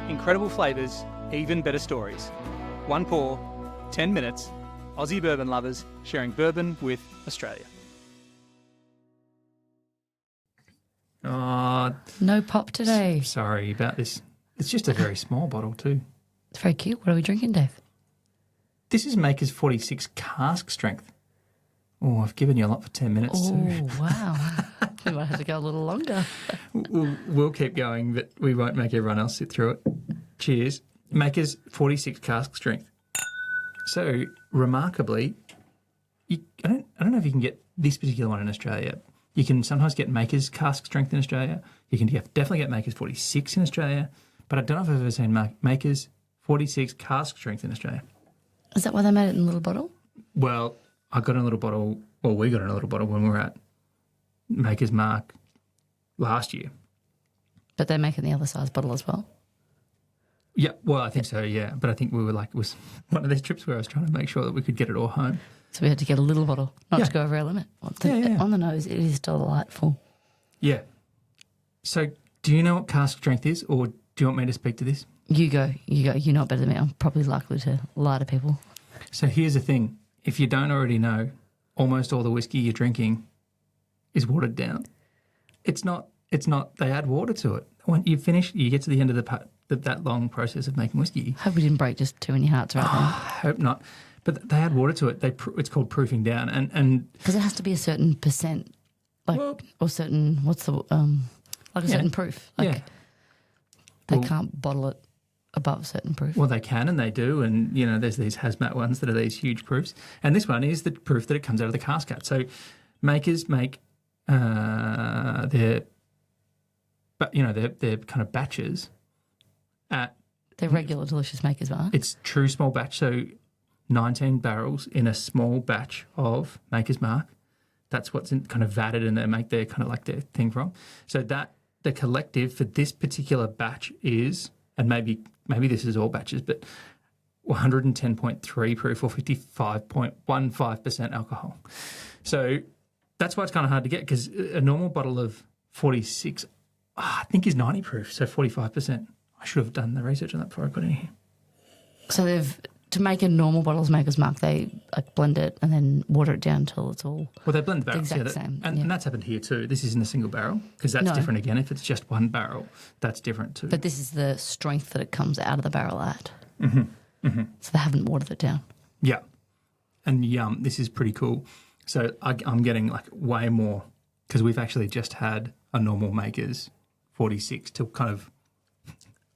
Incredible flavours, even better stories. One pour, 10 minutes, Aussie bourbon lovers sharing bourbon with Australia. No pop today. Sorry about this. It's just a very small bottle too. It's very cute. What are we drinking, Dave? This is Makers 46 Cask Strength. Oh, I've given you a lot for 10 minutes too. Oh, wow. We might have to go a little longer. We'll keep going, but we won't make everyone else sit through it. Cheers. Makers 46 Cask Strength. So, remarkably, I don't know if you can get this particular one in Australia. You can sometimes get Makers Cask Strength in Australia. You can definitely get Makers 46 in Australia. But I don't know if I've ever seen Makers 46 Cask Strength in Australia. Is that why they made it in a little bottle? Well, I got in a little bottle, well, we got in a little bottle when we were at Maker's Mark last year. But they make it in the other size bottle as well? Yeah, well, I think so, yeah. But I think we were like, it was one of these trips where I was trying to make sure that we could get it all home. So we had to get a little bottle, not to go over our limit. On the nose, it is delightful. Yeah. So do you know what cask strength is, or do you want me to speak to this? You go. You know it better than me. I'm probably likely to lie to people. So here's the thing. If you don't already know, almost all the whiskey you're drinking is watered down. It's not, they add water to it. When you finish, you get to the end of that long process of making whiskey. Hope we didn't break just too many hearts right now. I hope not. But they add water to it. It's called proofing down. And because it has to be a certain percent, or certain, certain proof. They can't bottle it above a certain proof. Well, they can and they do. And, there's these hazmat ones that are these huge proofs. And this one is the proof that it comes out of the cask cut. So makers make their kind of batches at... They're regular delicious makers, right? It's true small batch. So 19 barrels in a small batch of Maker's Mark. That's what's kind of vatted and they make their kind of like their thing from. So that the collective for this particular batch is, and maybe this is all batches, but 110.3 proof or 55.15% alcohol. So that's why it's kind of hard to get, because a normal bottle of 46, I think is 90 proof, so 45%. I should have done the research on that before I got in here. So to make a normal bottle's Maker's Mark, they blend it and then water it down until it's all... Well, they blend the barrels. The exact same. And that's happened here too. This isn't a single barrel, because that's different again. If it's just one barrel, that's different too. But this is the strength that it comes out of the barrel at. Mm-hmm. Mm-hmm. So they haven't watered it down. Yeah. And this is pretty cool. So I'm getting like way more, because we've actually just had a normal Maker's 46 to kind of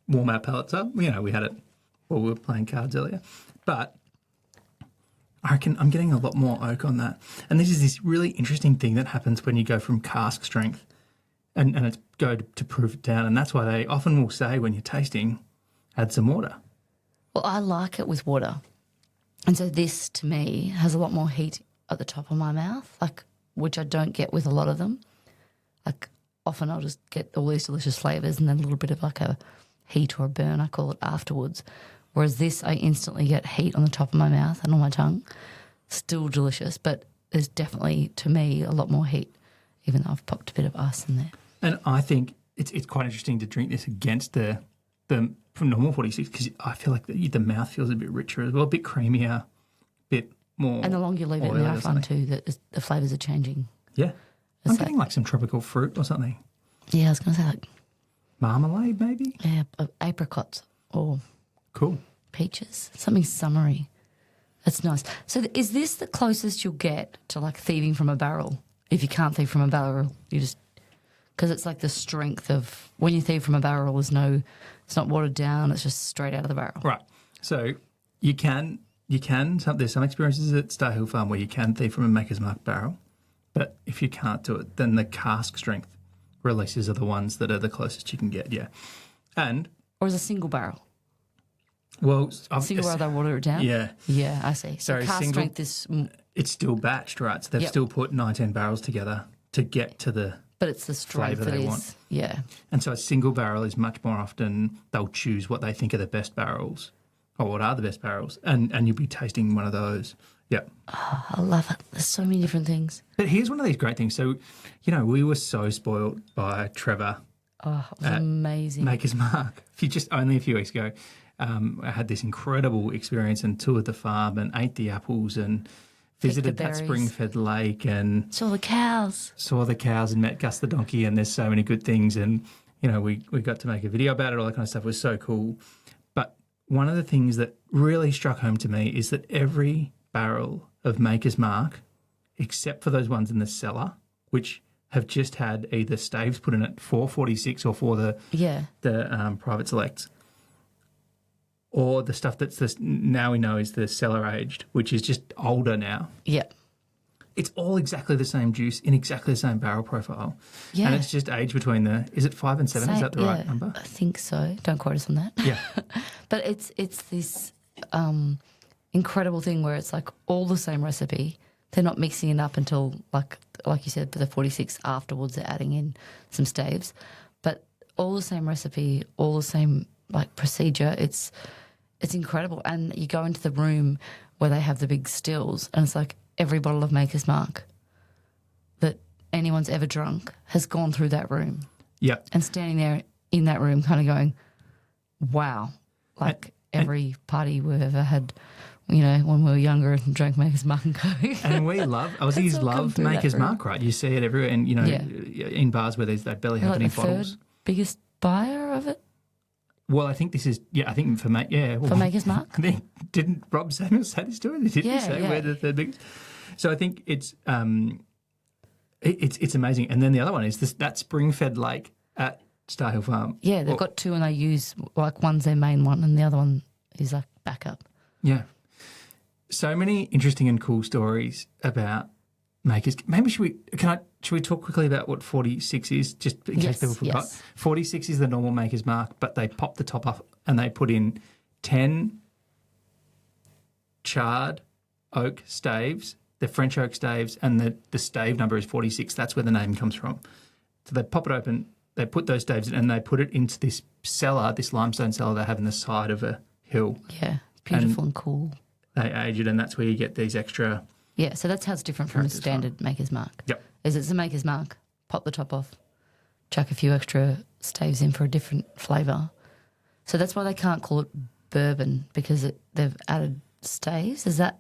warm our palates up. We had it while we were playing cards earlier. But I reckon I'm getting a lot more oak on that. And this is this really interesting thing that happens when you go from cask strength and it's go to proof it down. And that's why they often will say when you're tasting, add some water. Well, I like it with water. And so this, to me, has a lot more heat at the top of my mouth, which I don't get with a lot of them. Often I'll just get all these delicious flavours and then a little bit of a heat or a burn, I call it, afterwards. Whereas this, I instantly get heat on the top of my mouth and on my tongue. Still delicious, but there's definitely, to me, a lot more heat, even though I've popped a bit of ice in there. And I think it's quite interesting to drink this against the from normal 46, because I feel like the mouth feels a bit richer as well, a bit creamier, a bit more. And the longer you leave it in there, I find too that the flavours are changing. Yeah. I'm getting like some tropical fruit or something. Yeah, I was going to say marmalade maybe? Yeah, apricots or cool peaches, something summery. That's nice. So is this the closest you'll get to thieving from a barrel? If you can't thieve from a barrel, you just... Because it's like the strength of... When you thieve from a barrel, it's not watered down, it's just straight out of the barrel. Right. So you can there's some experiences at Star Hill Farm where you can thieve from a Maker's Mark barrel, but if you can't do it, then the cask strength releases are the ones that are the closest you can get, yeah. Or is a single barrel? Well, single barrel, they water it down? Yeah. Yeah, I see. So cask strength is... It's still batched, right? So they've still put 19 barrels together to get to the... But it's the strength that is, yeah. And so a single barrel is much more often they'll choose what they think are the best barrels or what are the best barrels, and you'll be tasting one of those. Yeah. Oh, I love it. There's so many different things. But here's one of these great things. So, we were so spoiled by Trevor Oh, it was amazing. Maker's Mark. Only a few weeks ago, I had this incredible experience and toured the farm and ate the apples and visited that berries. spring-fed lake and Saw the cows. and met Gus the donkey, and there's so many good things. And, we got to make a video about it, all that kind of stuff. It was so cool. But one of the things that really struck home to me is that every barrel of Maker's Mark, except for those ones in the cellar, which have just had either staves put in it for 46 or for the private selects, or the stuff that's now we know is the cellar aged, which is just older now. Yeah. It's all exactly the same juice in exactly the same barrel profile. Yeah. And it's just aged between is it 5 and 7? Is that the right number? I think so. Don't quote us on that. Yeah. But it's this incredible thing where it's like all the same recipe. They're not mixing it up until, like you said, for the 46 afterwards, they're adding in some staves. But all the same recipe, all the same procedure. It's incredible. And you go into the room where they have the big stills, and it's like every bottle of Maker's Mark that anyone's ever drunk has gone through that room. Yeah. And standing there in that room kind of going, wow. Every party we've ever had, when we were younger and drank Maker's Mark and Coke. And Aussies love Maker's Mark, right? You see it everywhere, and in bars where they barely have any bottles. Third biggest buyer of it. Well, I think this is for Maker's Mark. Didn't Rob Samuel say this to it? Didn't he say we're the third biggest? So I think it's amazing. And then the other one is that spring-fed lake at Star Hill Farm. Yeah, they've got two, and they use one's their main one, and the other one is backup. Yeah. So many interesting and cool stories about Makers. Maybe should we talk quickly about what 46 is, just in case people forgot? Yes. 46 is the normal Maker's Mark, but they pop the top off and they put in 10 charred oak staves, the French oak staves, and the stave number is 46. That's where the name comes from. So they pop it open, they put those staves in, and they put it into this cellar, this limestone cellar they have in the side of a hill. Yeah, beautiful and cool. They age it, and that's where you get these extra... Yeah, so that's how it's different from the standard Maker's Mark. Yep. It's a Maker's Mark, pop the top off, chuck a few extra staves in for a different flavour. So that's why they can't call it bourbon, because they've added staves. Is that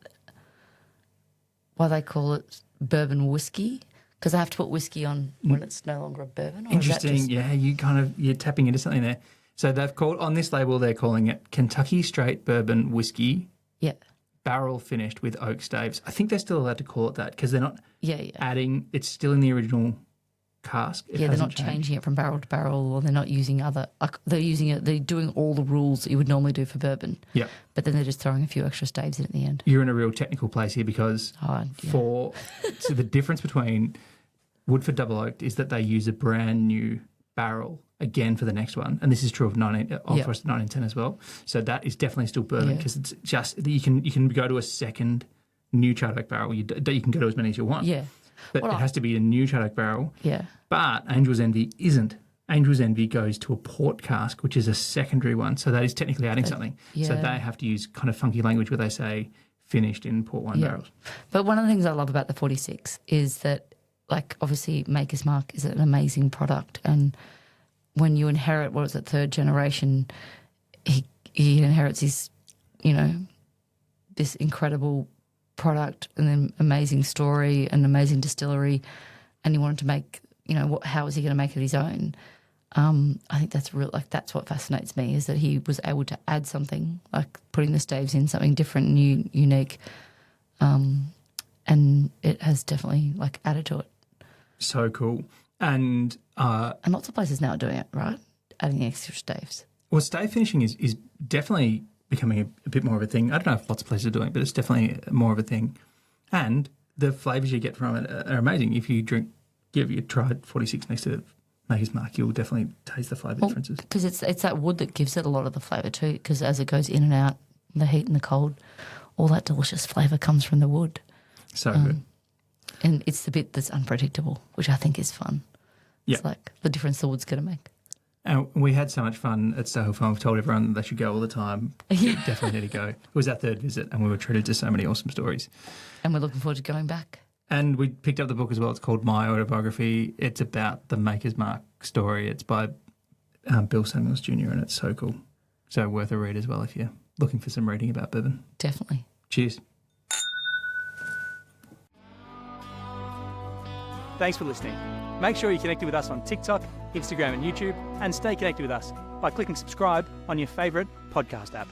why they call it bourbon whiskey? Because they have to put whiskey on when it's no longer a bourbon? Or interesting, yeah, you're tapping into something there. So they've called, on this label, they're calling it Kentucky Straight Bourbon Whiskey. Yeah. Barrel finished with oak staves. I think they're still allowed to call it that because they're not adding, it's still in the original cask. They're not changing it from barrel to barrel, or they're not using they're doing all the rules that you would normally do for bourbon. Yeah. But then they're just throwing a few extra staves in at the end. You're in a real technical place here because so the difference between Woodford Double Oaked is that they use a brand new barrel again for the next one, and this is true of Forest 1910 as well. So that is definitely still bourbon because it's just you can go to a second new charred oak barrel. You can go to as many as you want. Yeah, but it has to be a new charred oak barrel. Yeah, but Angel's Envy isn't. Angel's Envy goes to a port cask, which is a secondary one. So that is technically adding something. Yeah. So they have to use kind of funky language where they say finished in port wine barrels. But one of the things I love about the 46 is that, obviously, Maker's Mark is an amazing product, and when you inherit, third generation, he inherits his, this incredible product and an amazing story, an amazing distillery, and he wanted to make, how was he going to make it his own? I think that's real. That's what fascinates me, is that he was able to add something, putting the staves in, something different, new, unique, and it has definitely added to it. So cool. And lots of places now are doing it, right? Adding extra staves. Well, stave finishing is definitely becoming a bit more of a thing. I don't know if lots of places are doing it, but it's definitely more of a thing. And the flavours you get from it are amazing. If you tried 46 next to Maker's Mark, you'll definitely taste the flavour differences. Because it's that wood that gives it a lot of the flavour too, because as it goes in and out, the heat and the cold, all that delicious flavour comes from the wood. So good. And it's the bit that's unpredictable, which I think is fun. It's the difference the wood's going to make. And we had so much fun at Star Hill Farm. We've told everyone that they should go all the time. Definitely need to go. It was our third visit, and we were treated to so many awesome stories. And we're looking forward to going back. And we picked up the book as well. It's called My Autobiography. It's about the Maker's Mark story. It's by Bill Samuels Jr. and it's so cool. So worth a read as well if you're looking for some reading about bourbon. Definitely. Cheers. Thanks for listening. Make sure you're connected with us on TikTok, Instagram and YouTube, and stay connected with us by clicking subscribe on your favourite podcast app.